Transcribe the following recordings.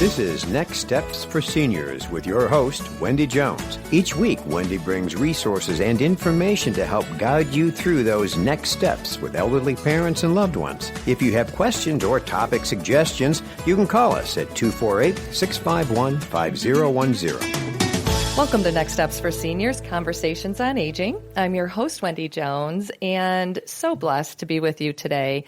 This is Next Steps for Seniors with your host, Wendy Jones. Each week, Wendy brings resources and information to help guide you through those next steps with elderly parents and loved ones. If you have questions or topic suggestions, you can call us at 248-651-5010. Welcome to Next Steps for Seniors, Conversations on Aging. I'm your host, Wendy Jones, and so blessed to be with you today.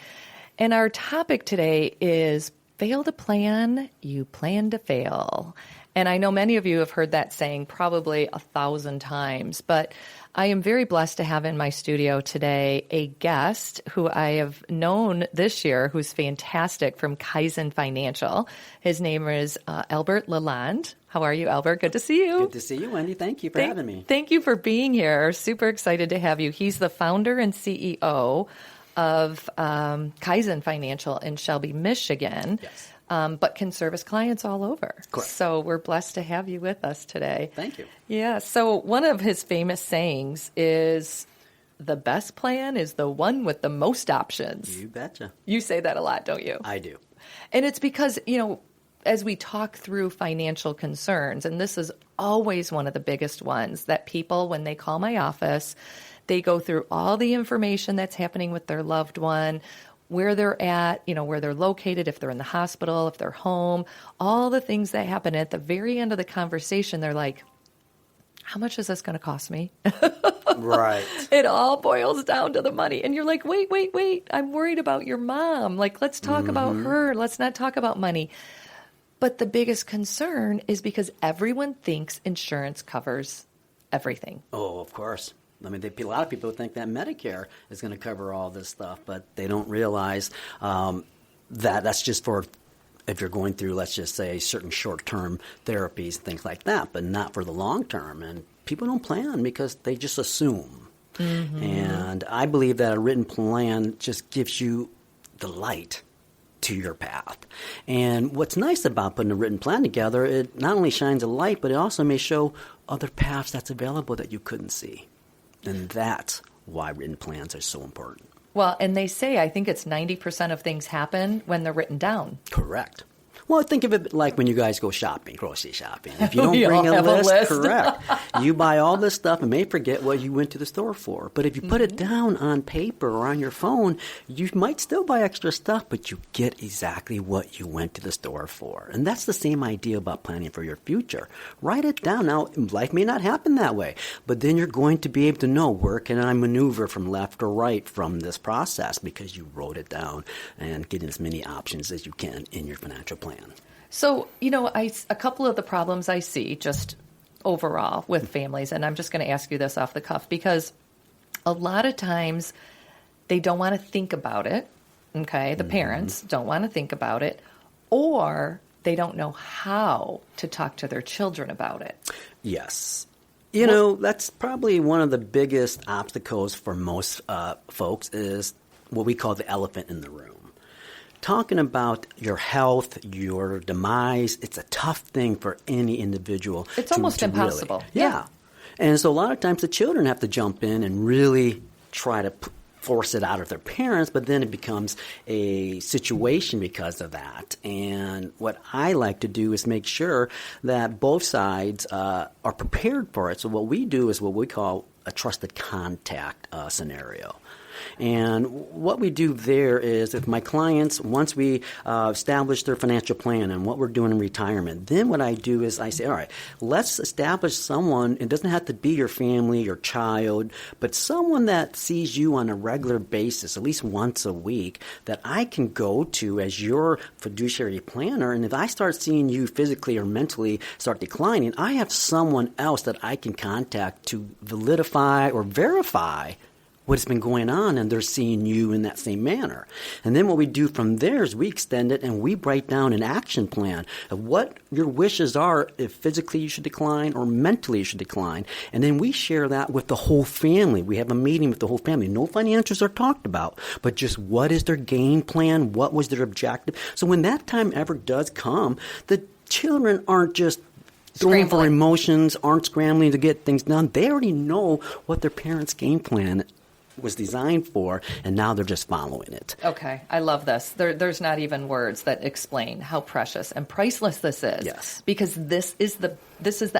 And our topic today is fail to plan, you plan to fail. And I know many of you have heard that saying probably 1,000 times, but I am very blessed to have in my studio today a guest who I have known this year, who's fantastic, from Kaizen Financial. His name is Albert Lalonde. How are you, Albert? Good to see you. Good to see you, Wendy. Thank you for having me. Thank you for being here. Super excited to have you. He's the founder and CEO of Kaizen Financial in Shelby, Michigan, Yes. But can service clients all over. Correct. So we're blessed to have you with us today. Thank you. Yeah. So one of his famous sayings is, the best plan is the one with the most options. You betcha. You say that a lot, don't you? I do. And it's because, as we talk through financial concerns, and this is always one of the biggest ones, that people, when they call my office, they go through all the information that's happening with their loved one, where they're at, where they're located, if they're in the hospital, if they're home, all the things that happen. At the very end of the conversation, they're like, how much is this going to cost me? Right. It all boils down to the money. And you're like, wait. I'm worried about your mom. Like, let's talk about her. Let's not talk about money. But the biggest concern is because everyone thinks insurance covers everything. Oh, of course. I mean, a lot of people think that Medicare is going to cover all this stuff, but they don't realize that that's just for if you're going through, let's just say, certain short-term therapies, things like that, but not for the long-term. And people don't plan because they just assume. Mm-hmm. And I believe that a written plan just gives you the light to your path. And what's nice about putting a written plan together, it not only shines a light, but it also may show other paths that's available that you couldn't see. And that's why written plans are so important. Well, and they say, I think it's 90% of things happen when they're written down. Correct. Well, think of it like when you guys go shopping, grocery shopping. If you don't We bring all a have a list, list. correct, you buy all this stuff and may forget what you went to the store for. But if you put it down on paper or on your phone, you might still buy extra stuff, but you get exactly what you went to the store for. And that's the same idea about planning for your future. Write it down. Now, life may not happen that way, but then you're going to be able to know, where can I maneuver from left or right from this process, because you wrote it down, and get as many options as you can in your financial plan. So, a couple of the problems I see just overall with families, and I'm just going to ask you this off the cuff, because a lot of times they don't want to think about it, okay? The parents don't want to think about it, or they don't know how to talk to their children about it. Yes. That's probably one of the biggest obstacles for most folks is what we call the elephant in the room. Talking about your health, your demise, it's a tough thing for any individual. It's almost impossible. Really, yeah. And so a lot of times the children have to jump in and really try to force it out of their parents, but then it becomes a situation because of that. And what I like to do is make sure that both sides are prepared for it. So what we do is what we call a trusted contact scenario. And what we do there is, with my clients, once we establish their financial plan and what we're doing in retirement, then what I do is I say, all right, let's establish someone. It doesn't have to be your family, your child, but someone that sees you on a regular basis, at least once a week, that I can go to as your fiduciary planner. And if I start seeing you physically or mentally start declining, I have someone else that I can contact to validify or verify what's been going on, and they're seeing you in that same manner. And then what we do from there is we extend it and we write down an action plan of what your wishes are, if physically you should decline or mentally you should decline. And then we share that with the whole family. We have a meeting with the whole family. No financials are talked about, but just what is their game plan? What was their objective? So when that time ever does come, the children aren't just throwing for emotions, aren't scrambling to get things done. They already know what their parents' game plan was designed for, and now they're just following it. Okay, I love this. There's not even words that explain how precious and priceless this is. Yes. Because this is the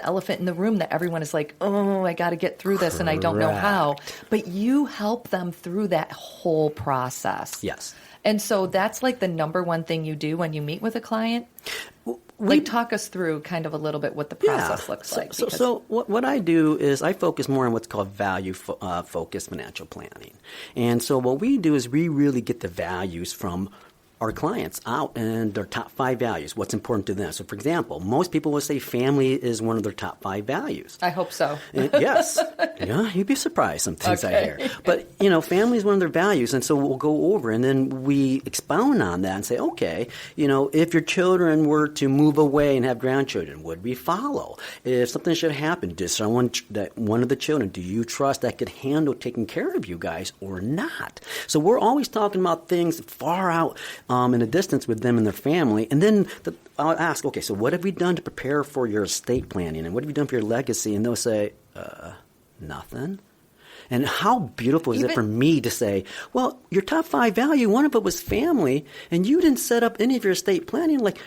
elephant in the room that everyone is like, oh, I got to get through this and I don't know how. But you help them through that whole process. Yes. And so that's like the number one thing you do when you meet with a client. Talk us through kind of a little bit what the process looks like. So what I do is I focus more on what's called value-focused financial planning. And so what we do is we really get the values from our clients out and their top 5 values, what's important to them. So, for example, most people will say family is one of their top 5 values. I hope so. Yes. Yeah, you'd be surprised some things I hear. But, family is one of their values, and so we'll go over, and then we expound on that and say, okay, if your children were to move away and have grandchildren, would we follow? If something should happen, one of the children, do you trust that could handle taking care of you guys or not? So we're always talking about things far out in a distance with them and their family. And then I'll ask, okay, so what have we done to prepare for your estate planning? And what have you done for your legacy? And they'll say, nothing. And how beautiful is it for me to say, well, your top 5 value, one of it was family, and you didn't set up any of your estate planning. Like,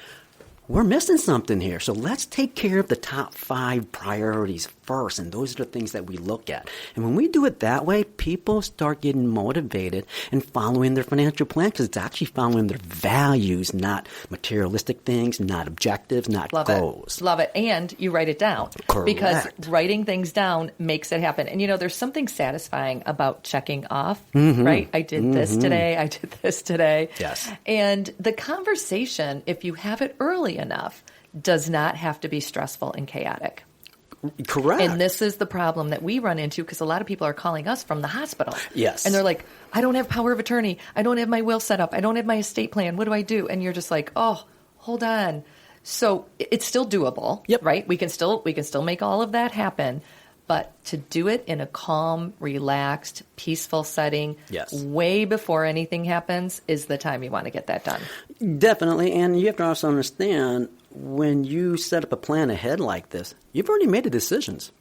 we're missing something here. So let's take care of the top 5 priorities first. And those are the things that we look at. And when we do it that way, people start getting motivated and following their financial plan because it's actually following their values, not materialistic things, not objectives, not goals. Love it. And you write it down. Correct. Because writing things down makes it happen. And, there's something satisfying about checking off, right? I did this today. I did this today. Yes. And the conversation, if you have it early enough, does not have to be stressful and chaotic. Correct. And this is the problem that we run into because a lot of people are calling us from the hospital. Yes. And they're like, I don't have power of attorney. I don't have my will set up. I don't have my estate plan. What do I do? And you're just like, oh, hold on. So it's still doable, right? We can still make all of that happen. But to do it in a calm, relaxed, peaceful setting, way before anything happens, is the time you want to get that done. Definitely. And you have to also understand, when you set up a plan ahead like this, you've already made the decisions.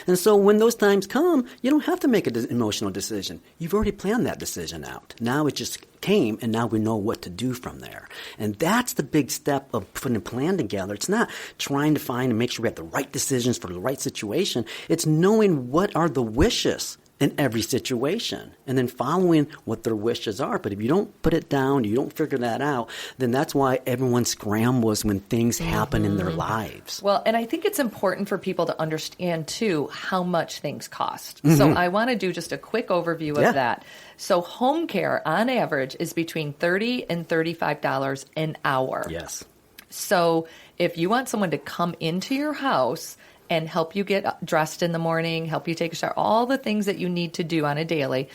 And so when those times come, you don't have to make an emotional decision. You've already planned that decision out. Now it just came, and now we know what to do from there. And that's the big step of putting a plan together. It's not trying to find and make sure we have the right decisions for the right situation. It's knowing what are the wishes in every situation and then following what their wishes are. But if you don't put it down, you don't figure that out, then that's why everyone scrambles when things happen in their lives. Well, and I think it's important for people to understand, too, how much things cost. So I want to do just a quick overview of that. So home care, on average, is between $30 and $35 an hour. Yes. So if you want someone to come into your house and help you get dressed in the morning, help you take a shower, all the things that you need to do on a daily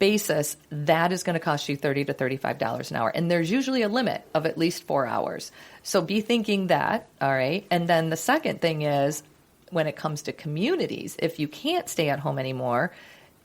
basis, that is going to cost you $30 to $35 an hour. And there's usually a limit of at least 4 hours. So be thinking that, all right? And then the second thing is, when it comes to communities, if you can't stay at home anymore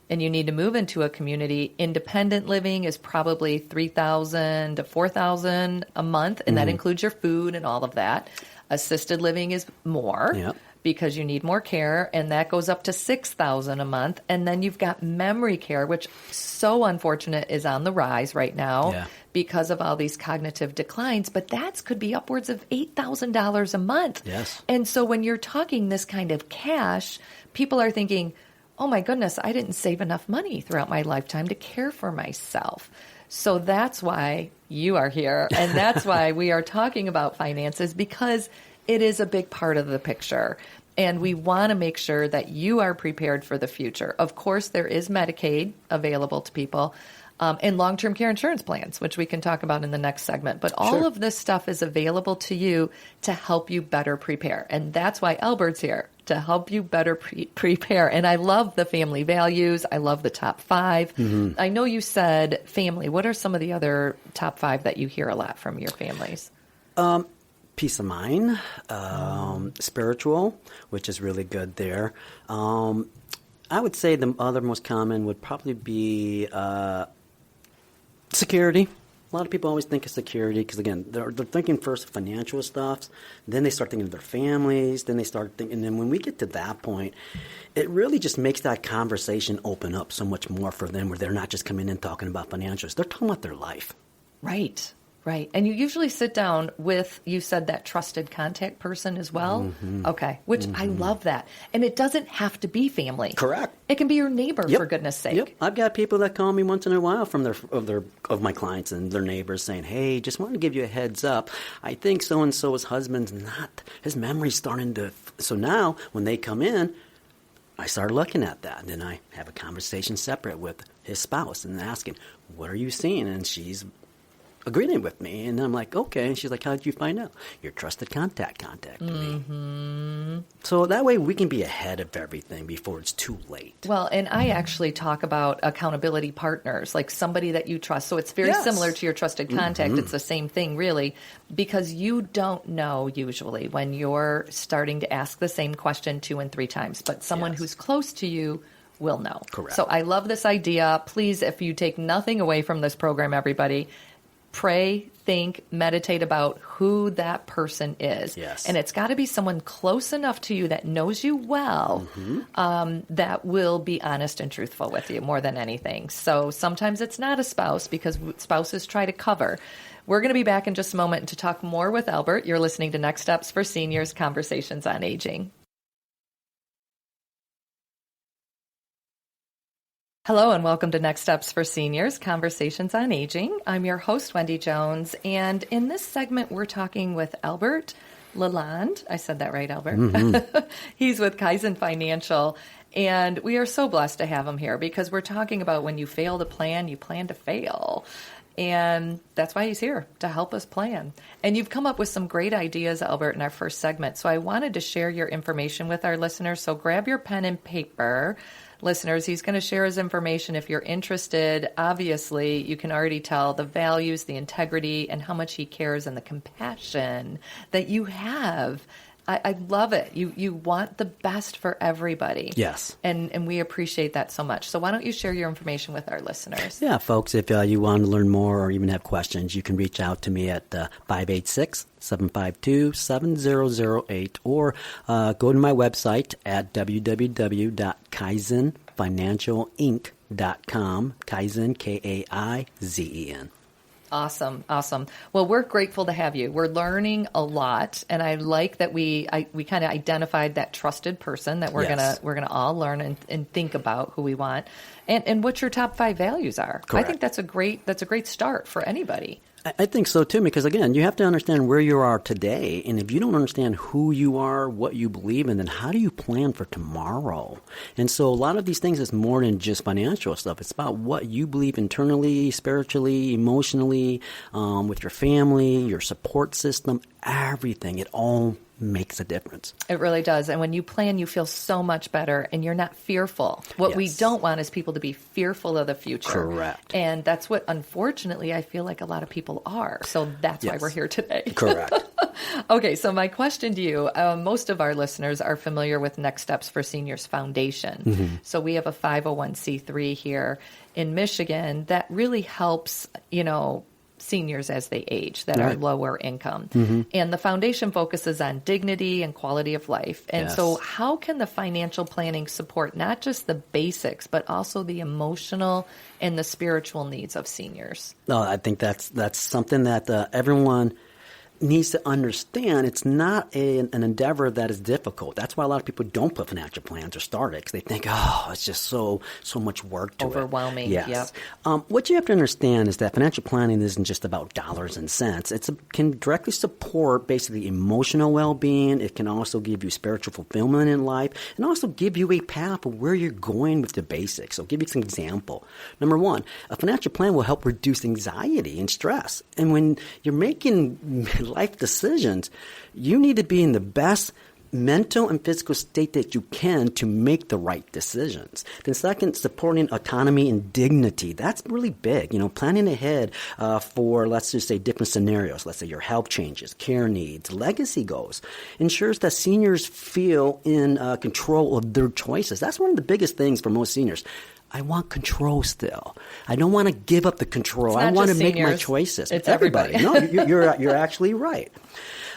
and you need to move into a community, independent living is probably $3,000 to $4,000 a month, and that includes your food and all of that. Assisted living is more. Yep. Because you need more care, and that goes up to $6,000 a month. And then you've got memory care, which so unfortunate is on the rise right now because of all these cognitive declines. But that could be upwards of $8,000 a month. Yes. And so when you're talking this kind of cash, people are thinking, oh my goodness, I didn't save enough money throughout my lifetime to care for myself. So that's why you are here, and that's why we are talking about finances, because it is a big part of the picture, and we want to make sure that you are prepared for the future. Of course, there is Medicaid available to people and long-term care insurance plans, which we can talk about in the next segment. But all of this stuff is available to you to help you better prepare, and that's why Albert's here, to help you better prepare. And I love the family values. I love the top 5. I know you said family. What are some of the other top 5 that you hear a lot from your families? Peace of mind, spiritual, which is really good there. I would say the other most common would probably be security. A lot of people always think of security because, again, they're thinking first financial stuff, then they start thinking of their families, then they start thinking, and then when we get to that point, it really just makes that conversation open up so much more for them where they're not just coming in talking about financials. They're talking about their life. Right. Right. And you usually sit down with, you said, that trusted contact person as well? Mm-hmm. Okay. Which I love that. And it doesn't have to be family. Correct. It can be your neighbor, for goodness sake. Yep. I've got people that call me once in a while from of my clients and their neighbors saying, hey, just wanted to give you a heads up. I think so-and-so's husband's his memory's starting to, so now when they come in, I start looking at that. And then I have a conversation separate with his spouse and asking, what are you seeing? And she's agreeing with me, and I'm like, okay. And she's like, how did you find out? Your trusted contact contacted me. So that way we can be ahead of everything before it's too late. Well, and I actually talk about accountability partners, like somebody that you trust. So it's very similar to your trusted contact. It's the same thing, really, because you don't know usually when you're starting to ask the same question 2 and 3 times, but someone who's close to you will know. Correct. So I love this idea. Please, if you take nothing away from this program, everybody, pray, think, meditate about who that person is. Yes. And it's got to be someone close enough to you that knows you well, that will be honest and truthful with you more than anything. So sometimes it's not a spouse because spouses try to cover. We're going to be back in just a moment to talk more with Albert. You're listening to Next Steps for Seniors, Conversations on Aging. Hello and welcome to Next Steps for Seniors, Conversations on Aging. I'm your host, Wendy Jones, and in this segment, we're talking with Albert Lalonde. I said that right, Albert? He's with Kaizen Financial, and we are so blessed to have him here because we're talking about when you fail to plan, you plan to fail. And that's why he's here, to help us plan. And you've come up with some great ideas, Albert, in our first segment. So I wanted to share your information with our listeners. So grab your pen and paper. Listeners, he's going to share his information if you're interested. Obviously, you can already tell the values, the integrity, and how much he cares and the compassion that you have. I love it. You want the best for everybody. Yes. And we appreciate that so much. So why don't you share your information with our listeners? Yeah, folks, if you want to learn more or even have questions, you can reach out to me at 586-752-7008 or go to my website at www.kaizenfinancialinc.com. Kaizen, Kaizen. Awesome. Well, we're grateful to have you. We're learning a lot, and I like that we kind of identified that trusted person that we're gonna all learn and think about who we want, and what your top 5 values are. Correct. I think that's a great start for anybody. I think so, too, because, again, you have to understand where you are today. And if you don't understand who you are, what you believe in, then how do you plan for tomorrow? And so a lot of these things is more than just financial stuff. It's about what you believe internally, spiritually, emotionally, with your family, your support system, everything. It all makes a difference. It really does. And when you plan, you feel so much better and you're not fearful. What we don't want is people to be fearful of the future. Correct. And that's what, unfortunately, I feel like a lot of people are. So that's why we're here today. Correct. Okay, so my question to you, most of our listeners are familiar with Next Steps for Seniors Foundation. So we have a 501c3 here in Michigan that really helps, seniors as they age that are lower income. And the foundation focuses on dignity and quality of life. And so how can the financial planning support not just the basics, but also the emotional and the spiritual needs of seniors? No, I think that's something that everyone needs to understand. It's not an endeavor that is difficult. That's why a lot of people don't put financial plans or start it because they think, it's just so much work to overwhelming. It. Yes. What you have to understand is that financial planning isn't just about dollars and cents. It can directly support basically emotional well-being. It can also give you spiritual fulfillment in life and also give you a path of where you're going with the basics. So I'll give you some example. Number 1, a financial plan will help reduce anxiety and stress. And when you're making life decisions, you need to be in the best mental and physical state that you can to make the right decisions. Then second, supporting autonomy and dignity. That's really big. Planning ahead for, let's just say, different scenarios. Let's say your health changes, care needs, legacy goals. Ensures that seniors feel in control of their choices. That's one of the biggest things for most seniors. I want control still. I don't want to give up the control. I want to make my choices. It's everybody. No, you're actually right.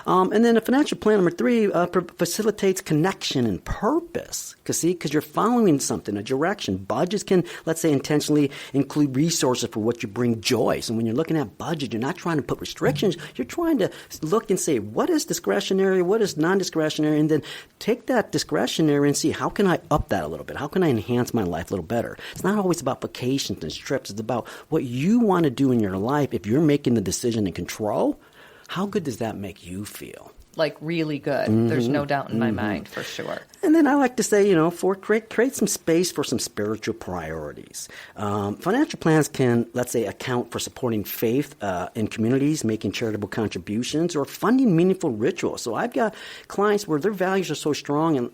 And then a financial plan, number 3, facilitates connection and purpose. Because you're following something, a direction. Budgets can, let's say, intentionally include resources for what you bring joy. So when you're looking at budget, you're not trying to put restrictions. You're trying to look and say, what is discretionary, what is non-discretionary, and then take that discretionary and see, how can I up that a little bit? How can I enhance my life a little better? It's not always about vacations and trips. It's about what you want to do in your life. If you're making the decision in control, how good does that make you feel? Like really good. Mm-hmm. There's no doubt in my mind, for sure. And then I like to say, create some space for some spiritual priorities. Financial plans can, let's say, account for supporting faith in communities, making charitable contributions, or funding meaningful rituals. So I've got clients where their values are so strong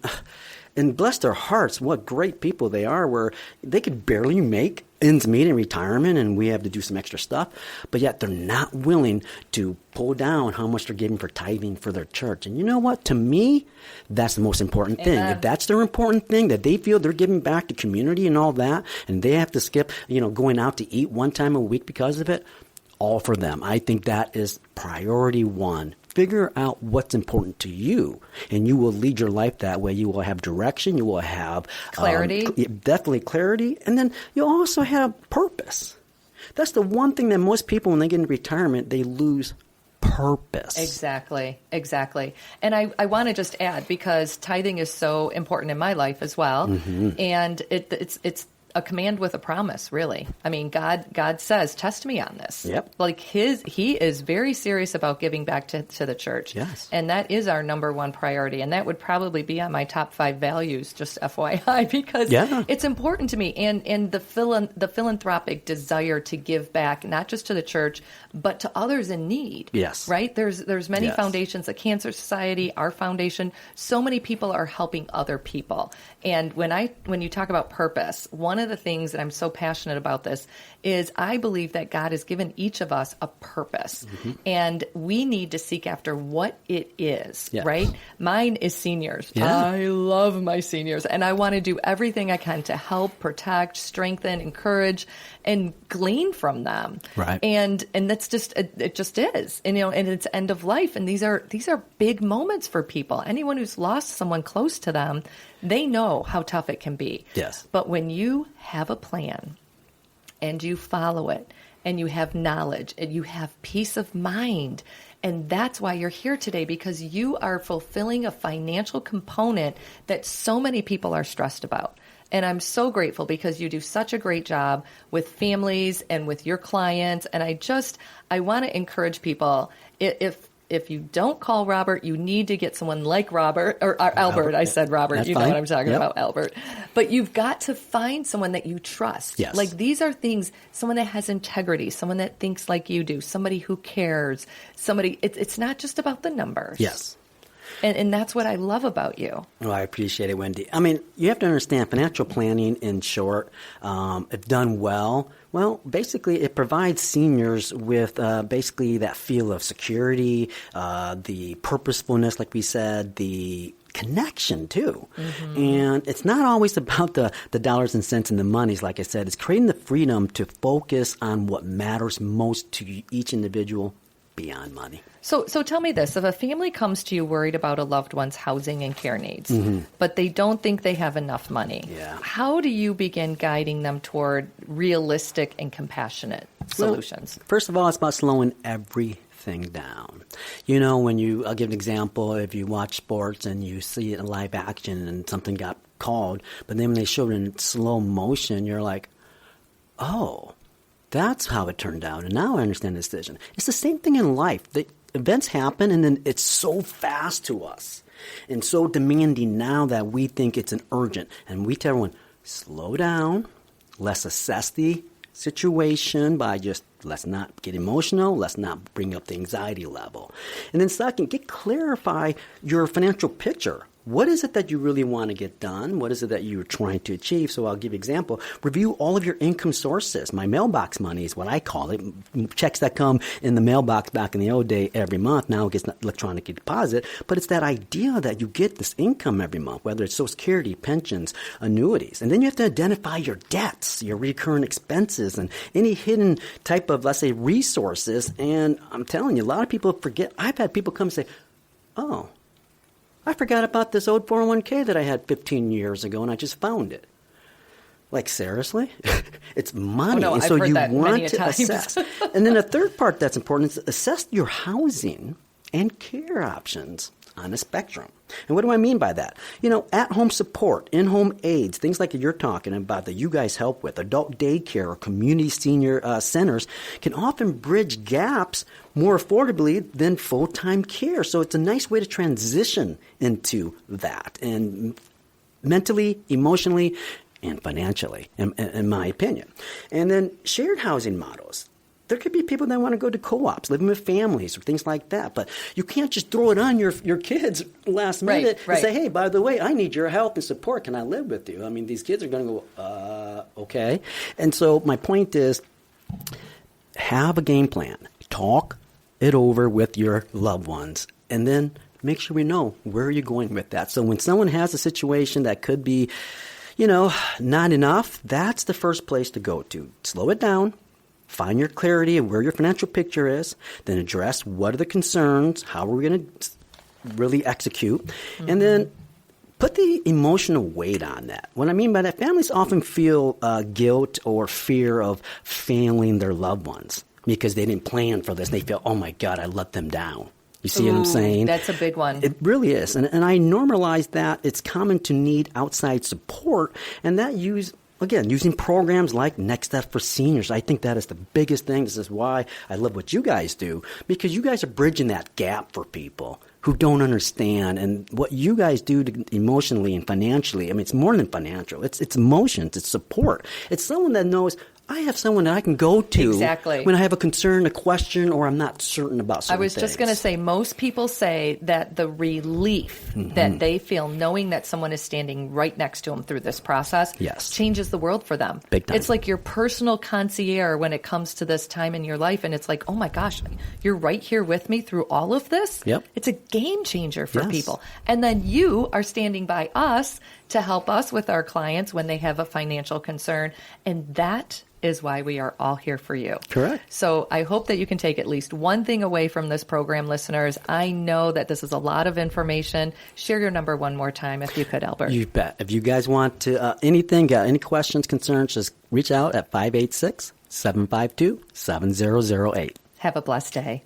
and bless their hearts, what great people they are, where they could barely make ends meet in retirement and we have to do some extra stuff, but yet they're not willing to pull down how much they're giving for tithing for their church. And you know what? To me, that's the most important thing. If that's their important thing, that they feel they're giving back to community and all that, and they have to skip, going out to eat one time a week because of it, all for them. I think that is priority 1. Figure out what's important to you, and you will lead your life that way. You will have direction. You will have clarity. Definitely clarity. And then you'll also have purpose. That's the one thing that most people, when they get into retirement, they lose purpose. Exactly. And I want to just add, because tithing is so important in my life as well, and it's a command with a promise, really. I mean, God says, test me on this. Yep. Like he is very serious about giving back to the church. Yes. And that is our number 1 priority. And that would probably be on my top 5 values, just FYI, because it's important to me. And the philanthropic desire to give back, not just to the church, but to others in need. Yes. Right? There's many foundations, the Cancer Society, our foundation. So many people are helping other people. And when you talk about purpose, one of the things that I'm so passionate about this is I believe that God has given each of us a purpose, and we need to seek after what it is, right? Mine is seniors. I love my seniors, and I want to do everything I can to help, protect, strengthen, encourage, and glean from them. Right. And that's just, it just is, and it's end of life. And these are big moments for people. Anyone who's lost someone close to them, they know how tough it can be. Yes. But when you have a plan and you follow it and you have knowledge and you have peace of mind, and that's why you're here today, because you are fulfilling a financial component that so many people are stressed about. And I'm so grateful because you do such a great job with families and with your clients. And I want to encourage people, if you don't call Robert, you need to get someone like Robert, or Albert. I said Robert. That's you know fine. what I'm talking about, Albert. But you've got to find someone that you trust. Yes. Like, these are things, someone that has integrity, someone that thinks like you do, somebody who cares, it's not just about the numbers. Yes. And that's what I love about you. Oh, I appreciate it, Wendy. I mean, you have to understand financial planning, in short, if done well, basically it provides seniors with basically that feel of security, the purposefulness, like we said, the connection too. And it's not always about the dollars and cents and the monies. Like I said, it's creating the freedom to focus on what matters most to each individual beyond money. So tell me this, if a family comes to you worried about a loved one's housing and care needs, but they don't think they have enough money, how do you begin guiding them toward realistic and compassionate solutions? Well, first of all, it's about slowing everything down. I'll give an example. If you watch sports and you see it in live action and something got called, but then when they show it in slow motion, you're like, oh, that's how it turned out. And now I understand the decision. It's the same thing in life. The events happen, and then it's so fast to us and so demanding now that we think it's an urgent. And we tell everyone, slow down. Let's assess the situation by just, let's not get emotional. Let's not bring up the anxiety level. And then second, clarify your financial picture. What is it that you really want to get done? What is it that you're trying to achieve? So I'll give you an example. Review all of your income sources. My mailbox money is what I call it. Checks that come in the mailbox back in the old day every month. Now it gets electronic deposit. But it's that idea that you get this income every month, whether it's Social Security, pensions, annuities. And then you have to identify your debts, your recurring expenses, and any hidden type of, let's say, resources. And I'm telling you, a lot of people forget. I've had people come and say, oh, I forgot about this old 401k that I had 15 years ago, and I just found it. Like, seriously? It's money. Oh, no, and so I've heard you that want many to times. assess. And then the third part that's important is assess your housing and care options on a spectrum. And what do I mean by that? At-home support, in-home aids, things like you're talking about that you guys help with, adult daycare or community senior centers can often bridge gaps more affordably than full-time care. So it's a nice way to transition into that, and mentally, emotionally, and financially, in my opinion. And then shared housing models. There could be people that want to go to co-ops, living with families or things like that. But you can't just throw it on your kids last minute and say, hey, by the way, I need your help and support. Can I live with you? I mean, these kids are going to go, okay. And so my point is, have a game plan. Talk it over with your loved ones. And then make sure we know where you're going with that. So when someone has a situation that could be, not enough, that's the first place to go to. Slow it down. Find your clarity of where your financial picture is, then address what are the concerns, how are we going to really execute, and then put the emotional weight on that. What I mean by that, families often feel guilt or fear of failing their loved ones because they didn't plan for this. They feel, oh my God, I let them down. You see what I'm saying? That's a big one. It really is. And I normalize that. It's common to need outside support, and that using programs like Next Step for Seniors. I think that is the biggest thing. This is why I love what you guys do, because you guys are bridging that gap for people who don't understand. And what you guys do emotionally and financially, I mean, it's more than financial. It's emotions. It's support. It's someone that knows, I have someone that I can go to when I have a concern, a question, or I'm not certain about something. I was just going to say, most people say that the relief that they feel knowing that someone is standing right next to them through this process changes the world for them. Big time. It's like your personal concierge when it comes to this time in your life, and it's like, oh my gosh, you're right here with me through all of this? Yep. It's a game changer for people. And then you are standing by us to help us with our clients when they have a financial concern, and that is why we are all here for you. Correct. So I hope that you can take at least one thing away from this program, listeners. I know that this is a lot of information. Share your number one more time, if you could, Albert. You bet. If you guys want to got any questions, concerns, just reach out at 586-752-7008. Have a blessed day.